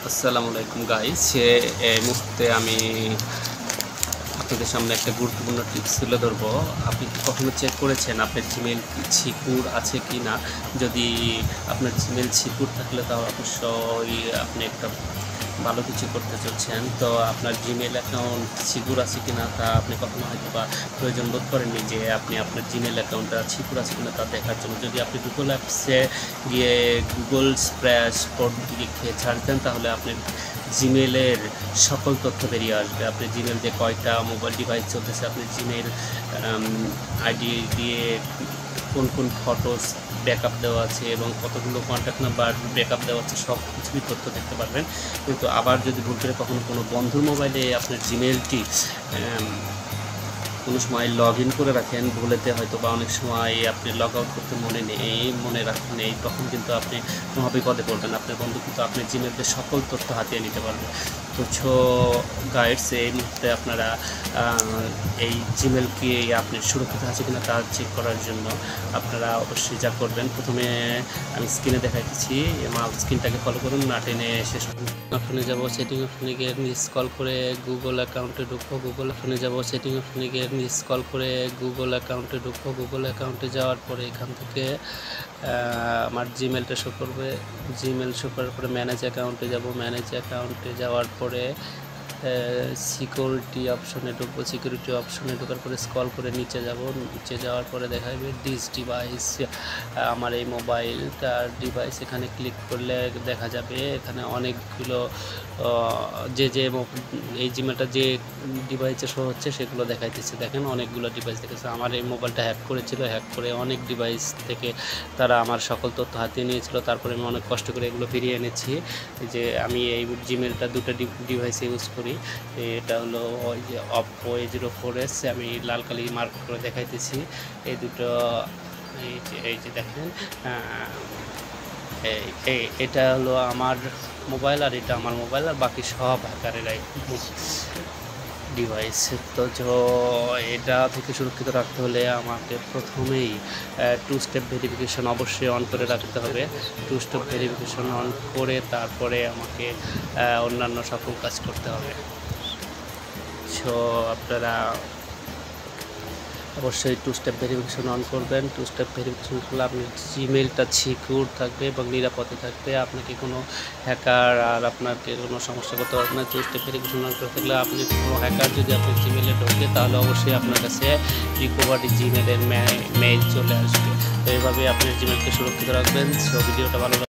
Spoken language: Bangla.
আসসালামু আলাইকুম গাইস, এই মুহূর্তে আমি আপনাদের সামনে একটা গুরুত্বপূর্ণ টিপস তুলে ধরবো। আপনি কি কখনো চেক করেছেন আপনার জিমেল সিকিউর আছে কি না? যদি আপনার জিমেল সিকিউর থাকলে তাহলে অবশ্যই আপনি একটা ভালো কিছু করতে চলছেন। তো আপনার জিমেল অ্যাকাউন্ট সিকিউর আছে কি না তা আপনি কখনো হয়তো বা প্রয়োজন বোধ করেননি যে আপনি আপনার জিমেল অ্যাকাউন্টটা সিকিউর আছে কিনা তা দেখার জন্য। যদি আপনি গুগল অ্যাপসে গিয়ে গুগল স্প্ল্যাশ কোড লিখে ছাড় দেন তাহলে আপনি জিমেলের সকল তথ্য বেরিয়ে আসবে। আপনি জিমেল দিয়ে কয়টা মোবাইল ডিভাইস চলতেছে, আপনি জিমেল আইডি দিয়ে কোন কোন ফটোস ব্যাকআপ দেওয়া আছে এবং কতগুলো কন্ট্যাক্ট নাম্বার ব্যাকআপ দেওয়া আছে সব কিছুই তথ্য দেখতে পারবেন। কিন্তু আবার যদি ভুল করে কখনো কোনো বন্ধুর মোবাইলে আপনার জিমেলটি কোনো সময় লগ ইন করে রাখেন ভুলেতে, হয়তো বা অনেক সময় আপনি লগ আউট করতে মনে রাখেন নেই, তখন কিন্তু আপনি মহাবিপদে পড়বেন। আপনার বন্ধু কিন্তু আপনার জিমেলের সকল তথ্য হাতিয়ে নিতে পারবে। তো গাইডস, এই মুহূর্তে আপনারা এই জিমেলকে আপনি সুরক্ষিত আছে কিনা তা চেক করার জন্য আপনারা অবশ্যই যা করবেন, প্রথমে আমি স্ক্রিনে দেখাইতেছি, স্ক্রিনটাকে ফলো করুন, না টেনে শেষ অপশনে যাব। সেটিং অপশনে গিয়ে স্ক্রল করে গুগল অ্যাকাউন্টে ঢুকবো। গুগল অপশনে যাব, সেটিং অপশনে গিয়ে স্ক্রল করে গুগল অ্যাকাউন্টে ঢুকবো। গুগল অ্যাকাউন্টে যাওয়ার পরে এখান থেকে আমার জিমেলটা শো করবে। জিমেল শো করার পরে ম্যানেজ অ্যাকাউন্টে যাব। ম্যানেজ অ্যাকাউন্টে যাওয়ার পরে সিকিউরিটি অপশনে ঢুকবো। সিকিউরিটি অপশনে ঢোকার পরে স্ক্রল করে নিচে যাব। নিচে যাওয়ার পরে দেখা যাবে দিস ডিভাইস, আমার এই মোবাইলটার ডিভাইস। এখানে ক্লিক করলে দেখা যাবে এখানে অনেকগুলো যে এই জিমেলটা যে ডিভাইসে শো হচ্ছে সেগুলো দেখাইতেছে। দেখেন অনেকগুলো ডিভাইস দেখেছে। আমার এই মোবাইলটা হ্যাক করেছিল, হ্যাক করে অনেক ডিভাইস থেকে তারা আমার সকল তথ্য হাতিয়ে নিয়েছিল। তারপরে আমি অনেক কষ্ট করে এগুলো ফিরিয়ে এনেছি। যে আমি এই জিমেলটা দুটো ডিভাইসে ইউজ করি। এটা হলো ওই যে অপো A04s, আমি লাল কালি মার্ক করে দেখাইতেছি। এই দুটো এই যে দেখেন, এটা হলো আমার মোবাইল আর এটা আমার মোবাইল, আর বাকি সব হ্যাকারেরাই ডিভাইস। তো এটা থেকে সুরক্ষিত রাখতে হলে আমাকে প্রথমেই টু স্টেপ ভেরিফিকেশন অবশ্যই অন করে রাখতে হবে। টু স্টেপ ভেরিফিকেশন অন করে তারপরে আমাকে অন্যান্য সকল কাজ করতে হবে। সো আপনারা অবশ্যই টু স্টেপ ভেরিফিকেশন অন করবেন। টু স্টেপ ভেরিফিকেশন করলে আপনার জিমেলটা সিকিউর থাকবে এবং নিরাপদে থাকবে। আপনাকে কোনো হ্যাকার আর আপনাকে কোনো সমস্যা করতে পারবে না। টু স্টেপ ভেরিফিকেশন অন করে থাকলে আপনি কোনো হ্যাকার যদি আপনার জিমেলে ঢোকে তাহলে অবশ্যই আপনার কাছে রিকভারি জিমেলের মেইল চলে আসবে। তো এইভাবে আপনার জিমেলকে সুরক্ষিত রাখবেন। সো ভিডিওটা ভালো